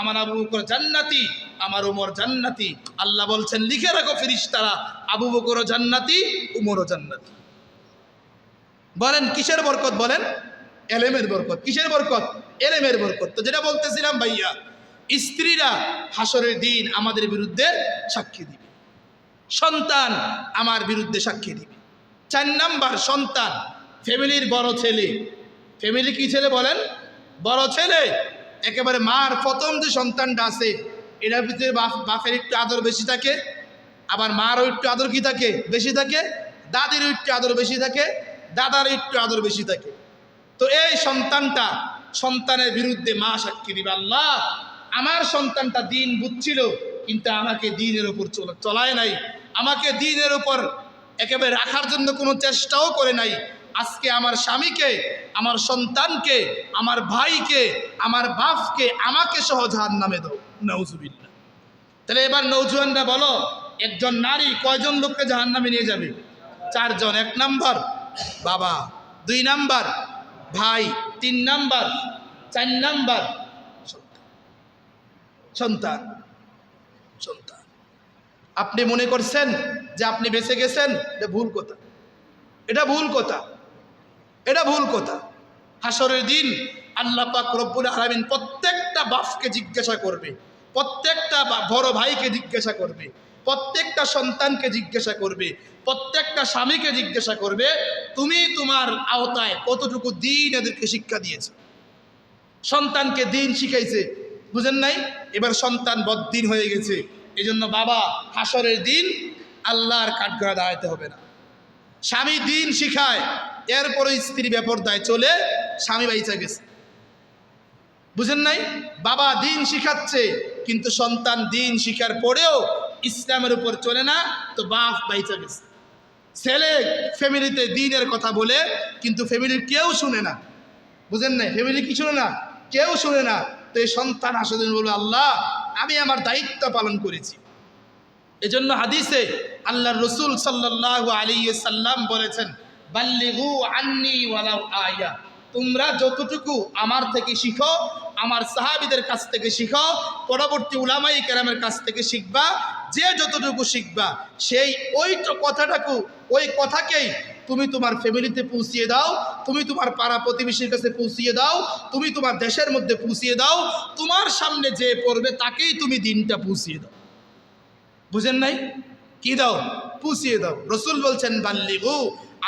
আমার আবু বকর জান্নাতি, আমার উমর জান্নাতি। আল্লাহ বলছেন লিখে রাখো ফেরেশতারা, আবু বকরও জান্নাতি, উমরও জান্নাতি। বলেন কিসের বরকত? বলেন এলেমের বরকত। কিসের বরকত? এলেমের বরকত। তো যেটা বলতেছিলাম ভাইয়া, স্ত্রীরা হাসরের দিন আমাদের বিরুদ্ধে সাক্ষী দিবে, সন্তান আমার বিরুদ্ধে সাক্ষী দিবে। 4 নাম্বার, সন্তান, ফ্যামিলির বড় ছেলে। ফ্যামিলি কি ছেলে বলেন? বড় ছেলে। একেবারে মার প্রথম যে সন্তানটা আছে, এটার ভিতরে বাপের একটু আদর বেশি থাকে, আবার মারও একটু আদর কি থাকে? বেশি থাকে। দাদিরও একটু আদর বেশি থাকে, দাদারও একটু আদর বেশি থাকে। তো এই সন্তানটা, সন্তানের বিরুদ্ধে মা সাক্ষী দিবে, আল্লাহ আমার সন্তানটা দিন বুঝছিল কিন্তু আমাকে দিনের উপর চলায় নাই, আমাকে দিনের উপর একেবারে রাখার জন্য কোনো চেষ্টাও করে নাই। আজকে আমার স্বামীকে, আমার সন্তানকে, আমার ভাইকে, আমার বাপকে, আমাকে সহ জাহান্নামে দাও। নাউজুবিল্লাহ। তাহলে এবার নওজোয়ানরা বলো, একজন নারী কয়জন লোককে জাহান্নামে নিয়ে যাবে? 4 জন। 1 নাম্বার বাবা, 2 নাম্বার ভাই, 3 নাম্বার, 4 নাম্বার সন্তান। সন্তান। আপনি মনে করছেন যে আপনি বেঁচে গেছেন, এটা ভুল কথা, এটা ভুল কথা, এটা ভুল কথা। হাসরের দিন আল্লাহ পাক রব্বুল আলামিন প্রত্যেকটা বাপকে জিজ্ঞাসা করবে, প্রত্যেকটা বড় ভাইকে জিজ্ঞাসা করবে, প্রত্যেকটা সন্তানকে জিজ্ঞাসা করবে, প্রত্যেকটা স্বামীকে জিজ্ঞাসা করবে, তুমি তোমার আওতায় কতটুকু দিন এদেরকে শিক্ষা দিয়েছে। সন্তানকে দিন শিখাইছে, বুঝেন নাই? এবার সন্তান বদ্দিন হয়ে গেছে। এই জন্য বাবা হাসরের দিন আল্লাহর কাঠগড়ায় দাঁড়াতে হবে না। স্বামী দিন শিখায়, এরপরে স্ত্রী বেপরদায় চলে, স্বামী বাইচা গেছে। বুঝেন নাই? বাবা দিন শিখাচ্ছে কিন্তু সন্তান দিন শিখার পরেও ইসলামের উপর চলে না, তো বাপ বাইচা গেছে। ছেলে ফ্যামিলিতে দিনের কথা বলে কিন্তু ফ্যামিলির কেউ শুনে না। বুঝেন নাই? ফ্যামিলি কি শুনে না? কেউ শুনে না। তো এই সন্তান আসলে বলবে, আল্লাহ আমি আমার দায়িত্ব পালন করেছি। এজন্য হাদিসে আল্লাহর রাসূল সাল্লাল্লাহু আলাইহি ওয়াসাল্লাম বলেছেন, বাল্লিগু আন্নি ওয়ালাউ আয়া। তোমরা যতটুকু আমার থেকে শিখো, আমার সাহাবীদের কাছ থেকে শিখো, পরবর্তী উলামায়ে কেরামের কাছ থেকে শিখবা, যে যতটুকু শিখবা সেই ওই কথাটাকু, ওই কথাকেই তুমি তোমার ফ্যামিলিতে পৌঁছিয়ে দাও, তুমি তোমার পাড়া প্রতিবেশীর কাছে পৌঁছিয়ে দাও, তুমি তোমার দেশের মধ্যে পৌঁছিয়ে দাও, তোমার সামনে যে পড়বে তাকেই তুমি দিনটা পৌঁছিয়ে দাও। বুঝেন নাই? কি দাও? পৌঁছিয়ে দাও। রাসূল বলছেন বাল্লিগু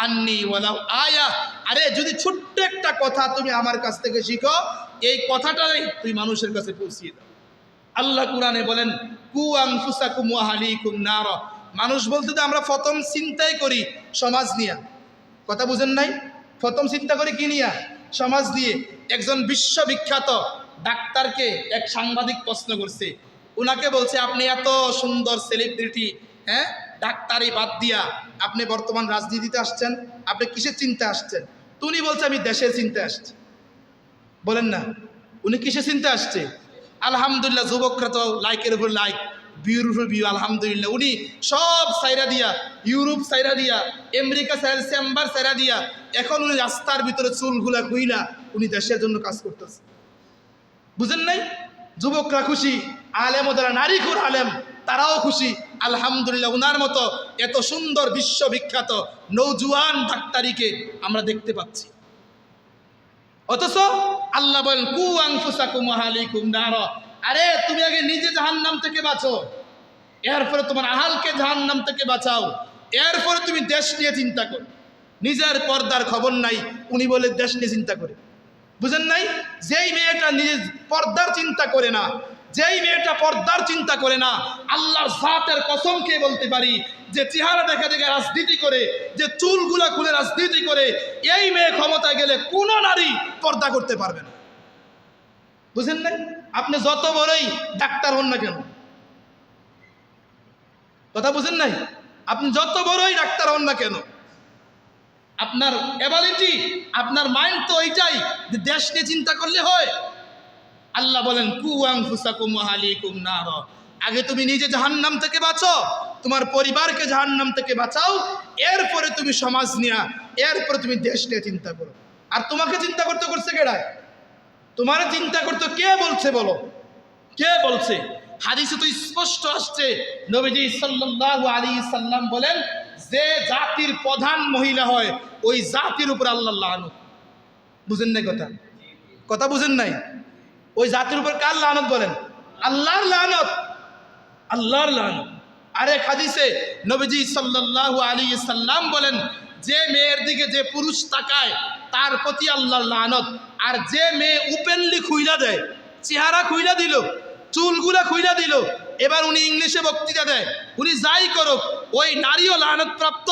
আন্নি ওয়ালাউ আয়া। আরে যদি ছোট্ট একটা কথা তুমি আমার কাছ থেকে শিখো, এই কথাটাই তুমি মানুষের কাছে পৌঁছিয়ে দাও। আল্লাহ কুরআনে বলেন, কু আনফুসাকুম ওয়া আহলিকুম নার। মানুষ বলতে তো আমরা প্রথম চিন্তাই করি সমাজ নিয়ে। কথা বুঝেন নাই? প্রথম চিন্তা করি কি নিয়ে? সমাজ দিয়ে। একজন বিশ্ববিখ্যাত ডাক্তারকে এক সাংবাদিক প্রশ্ন করছে, ওনাকে বলছে আপনি এত সুন্দর সেলিব্রিটি, হ্যাঁ, ডাক্তারি বাদ দিয়া আপনি বর্তমান রাজনীতিতে আসছেন, আপনি কিসের চিন্তা আসছেন? তো উনি বলছে আমি দেশের চিন্তা আসছি। বলেন না, উনি কিসের চিন্তা আসছে? আলহামদুলিল্লাহ, যুবকরা তো লাইকের উপর লাইক, ভিউর উপর ভিউ, আলহামদুলিল্লাহ। উনি সব সাইরা দিয়া, ইউরোপ সাইরা দিয়া, আমেরিকা সাইরা, চেম্বার সাইরা দিয়া, এখন উনি রাস্তার ভিতরে চুলগুলা খুইলা উনি দেশের জন্য কাজ করতেছে। বুঝেন নাই? যুবকরা খুশি, আলেম, যারা নারীখুর আলেম তারাও খুশি, আলহামদুলিল্লাহ। উনার মতো এত সুন্দর বিশ্ববিখ্যাত নৌজওয়ান ডাক্তারিকে আমরা দেখতে পাচ্ছি। অথচ আল্লাহ বলেন, কু আনফুসাকুম ওয়া আহলিকুম নার। আরে তুমি আগে নিজে জাহান্নাম থেকে বাঁচো, এরপরে তোমার আহালকে জাহান্নাম থেকে বাঁচাও, এরপরে তুমি দেশ নিয়ে চিন্তা করো। নিজের পর্দার খবর নাই, উনি বলে দেশ নিয়ে চিন্তা করে। বুঝেন নাই? যেই মেয়েটা নিজের পর্দার চিন্তা করে না, যেই মেয়েটা পর্দার চিন্তা করে না, আল্লাহর জাতের কসম খেয়ে বলতে পারি, যে চেহারা দেখা দেখে রাজনীতি করে, যে চুলগুলা খুলে রাজনীতি করে, এই মেয়ে ক্ষমতায় গেলে কোনো নারী পর্দা করতে পারবে না। বুঝেন নাই? আপনি যত বড়ই ডাক্তার হন না কেন, কথা বুঝেন নাই? আপনি যত বড়ই ডাক্তার হন না কেন, আপনার এবিলিটি, আপনার মাইন্ড তো ওইটাই যে দেশ নিয়ে চিন্তা করলে হয়। আল্লাহ বলেন, কু আনফুসাকুম ওয়া আহলিকুম নার। আগে তুমি নিজে জাহান্নাম থেকে বাঁচো, তোমার পরিবারকে জাহান্নাম থেকে বাঁচাও, এরপরে তুমি সমাজ নিয়ে, এরপরে তুমি দেশ নিয়ে চিন্তা করো। আর তোমাকে চিন্তা করতে করছে কেডা? তোমার চিন্তা করতে কে বলছে বলো? কে বলছে? হাদিসে তো স্পষ্ট আসছে, নবীজি সাল্লাল্লাহু আলাইহি সাল্লাম বলেন, যে জাতির প্রধান মহিলা হয় ওই জাতির উপর আল্লাহর লানত। বুঝেন নাই কথা? কথা বুঝেন নাই? ওই জাতির উপর কার লানত বলেন? আল্লাহর লানত, আল্লাহর লানত। আরেক হাদিসে নবীজি সাল্লাল্লাহু আলাইহি সাল্লাম বলেন, যে মেয়ের দিকে যে পুরুষ তাকায় তার প্রতি আল্লাহর লানত। আর যে মেয়ে ওপেনলি খুইলা দেয়, চেহারা খুইলা দিল, চুলগুলা খুইলা দিল, এবার উনি ইংলিশে বক্তৃতা দেয়, উনি যাই করুক, ওই নারীও লানত প্রাপ্ত,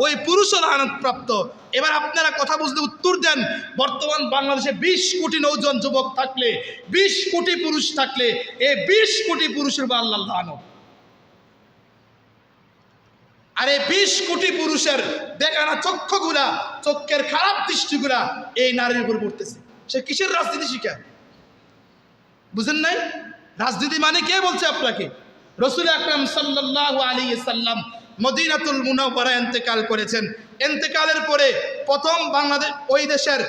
ওই পুরুষও লানত প্রাপ্ত। এবার আপনারা কথা বুঝলে উত্তর দেন, বর্তমান বাংলাদেশে 20 কোটি নৌজন যুবক থাকলে, 20 কোটি পুরুষ থাকলে, এই 20 কোটি পুরুষের উপর আল্লাহর লানত। আর এই 20 কোটি পুরুষের দেখানা চক্ষুগুলা, চক্ষের খারাপ দৃষ্টিগুলা এই নারীর উপর পড়তেছে। সে কিসের রাজনীতি শিখায়? বুঝেন নাই? রাজনীতি মানে কে বলছে আপনাকে? রাসূল আকরাম সাল্লাল্লাহু আলাইহি সাল্লাম মদিনাতুল মুনাওয়ারায় ইন্তেকাল করেছেন। ইন্তেকালের পরে প্রথম বাংলাদেশ, ওই দেশের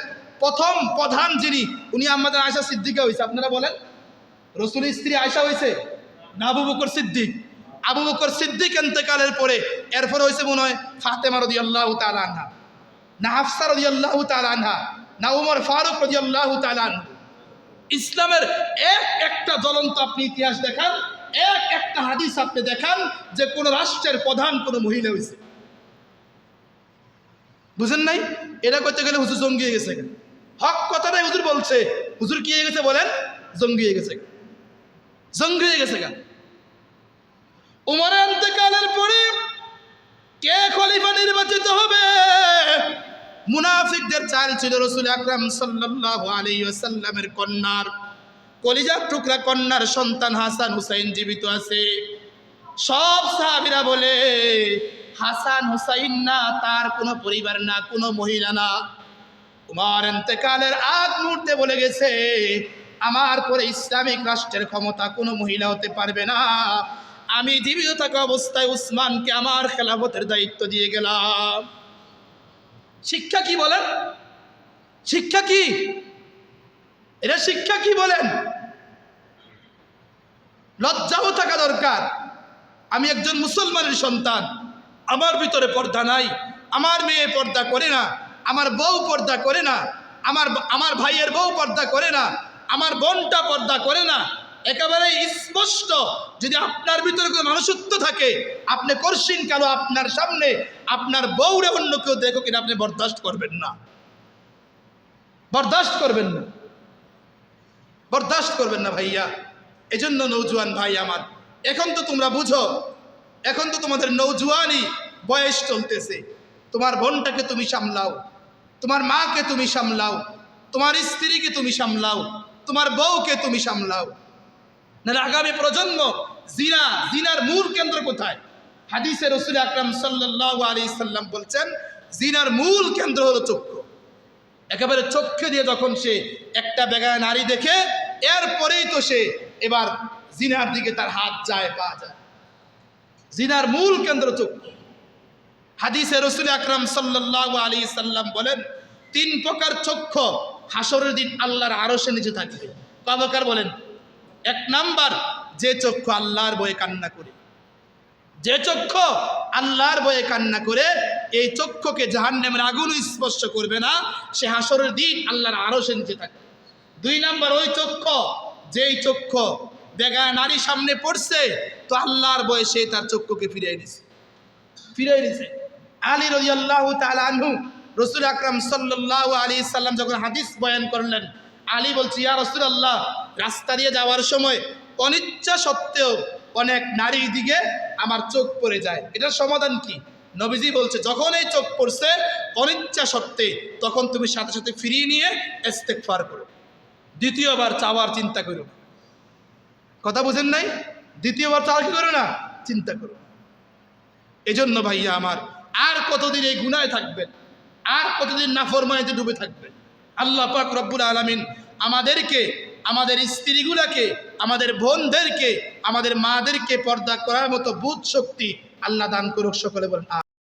প্রথম প্রধান যিনি, উনি আমাদের আয়েশা সিদ্দিকা হয়েছে। আপনারা বলেন, রাসূলের স্ত্রী আয়েশা হয়েছে না আবু বকর সিদ্দিক? আবু বকর সিদ্দিক ইন্তেকালের পরে এরপরে হয়েছে মনে হয় ফাতেমা রাদিয়াল্লাহু তাআলা আনহা, না হাফসা রাদিয়াল্লাহু তাআলা আনহা, না উমর ফারুক রাদিয়াল্লাহু তাআলা আনহু। ইসলামের একটা জ্বলন্ত আপনি ইতিহাস দেখান, একটা হাদিস আপনি দেখান যে কোন রাষ্ট্রের প্রধান কোন মহিলা হয়েছে। বুঝেন নাই? এটা করতে গেলে হুজুর জঙ্গি হয়ে গেছে। হক কথাটাই হুজুর বলছে, হুজুর কি হয়ে গেছে বলেন? জঙ্গি হয়ে গেছে, জঙ্গি হয়ে গেছে। উমরের ইন্তেকালের পরে কে খলিফা নির্বাচিত হবে? মুনাফিকদের চাল ছিল রাসূল আকরাম সাল্লাল্লাহু আলাইহি ওয়াসাল্লামের কন্যার, কলিজার টুকরা কন্যার সন্তান হাসান হুসাইন জীবিত আছে। সব সাহাবীরা বলে, হাসান হুসাইন না, তার কোনো পরিবার না, কোনো মহিলা না। উমর ইন্তেকালের আগ মুহূর্তে বলে গেছে, আমার পরে ইসলামিক রাষ্ট্রের ক্ষমতা কোনো মহিলা হতে পারবে না। আমি জীবিত থাকা অবস্থায় উসমানকে আমার খেলাফতের দায়িত্ব দিয়ে গেলাম। শিক্ষা কি বলেন? শিক্ষা কি এটা? শিক্ষা কি বলেন? লজ্জাও থাকা দরকার। আমি একজন মুসলমানের সন্তান, আমার ভিতরে পর্দা নাই, আমার মেয়ে পর্দা করে না, আমার বউ পর্দা করে না, আমার ভাইয়ের বউ পর্দা করে না, আমার বোনটা পর্দা করে না। একেবারে স্পষ্ট, যদি আপনার ভিতরে কোনো মানুষত্ব থাকে, আপনি করছেন কেন আপনার সামনে আপনার বউরে অন্য কেউ দেখো কিনা, আপনি বরদাস্ত করবেন না, বরদাস্ত করবেন না, বরদাস্ত করবেন না ভাইয়া। এজন্য নৌজওয়ান ভাই আমার, এখন তো তোমরা বুঝো, এখন তো তোমাদের নৌজওয়ানি বয়স চলতেছে। তোমার বোনটাকে তুমি সামলাও, তোমার মাকে তুমি সামলাও, তোমার স্ত্রীকে তুমি সামলাও, তোমার বউকে তুমি সামলাও। না আগামী প্রজন্ম জিনার মূল কেন্দ্র কোথায়? হাদিসে রাসূল আকরাম সাল্লাল্লাহু আলাইহি সাল্লাম বলছেন, জিনার মূল কেন্দ্র হলো চক্ষু। একেবারে চক্ষু দিয়ে যখন সে একটা বেগায়া নারী দেখে, এরপরেই তো সে এবার জিনার দিকে তার হাত যায়, পা যায়। জিনার মূল কেন্দ্র চক্ষু। হাদিসে রাসূল আকরাম সাল্লাল্লাহু আলাইহি সাল্লাম বলেন, 3 প্রকার চক্ষু হাসরের দিন আল্লাহর আরশের নিচে থাকবে। কয় প্রকার বলেন? 1 নাম্বার, যে চক্ষু আল্লাহর ভয়ে কান্না করে, যে চক্ষু আল্লাহর ভয়ে কান্না করে, এই চক্ষুকে জাহান্নামের আগুন স্পর্শ করবে না, সে হাসরের দিন আল্লাহর আরশের নিচে থাকবে। 2 নাম্বার, ওই চক্ষু, যেই চক্ষু বেগায়া নারী সামনে পড়ছে, তো আল্লাহর ভয়ে সে তার চক্ষুকে ফিরিয়ে দিছে, ফিরিয়ে দিছে। আলী রাদিয়াল্লাহু তাআলা আনহু, রাসূল আকরাম সাল্লাল্লাহু আলাইহি সাল্লাম যখন হাদিস বয়ান করলেন, আলী বলছে, ইয়া রাসূলুল্লাহ, রাস্তা দিয়ে যাওয়ার সময় অনিচ্ছা সত্ত্বেও অনেক নারীর দিকে আমার চোখ পড়ে যায়, এটার সমাধান কি? নবীজি বলছে, যখন এই চোখ পড়ছে অনিচ্ছা সত্ত্বে, তখন তুমি সাথে সাথে ফিরিয়ে নিয়ে ইস্তেগফার করো, দ্বিতীয়বার চাওয়ার চিন্তা করো। কথা বুঝেন নাই? দ্বিতীয়বার চাওয়ার কি করো না, চিন্তা করো। এজন্য ভাইয়া আমার, আর কতদিন এই গুনায় থাকবেন? আর কতদিন নাফরমানিতে ডুবে থাকবেন? আল্লাহ পাক রব্বুল আলামিন আমাদেরকে, আমাদের স্ত্রীগুলাকে, আমাদের বোনদেরকে, আমাদের মাদেরকে পর্দা করার মতো বুদ্ধ শক্তি আল্লাহ দান করুক। সকলে বলেন।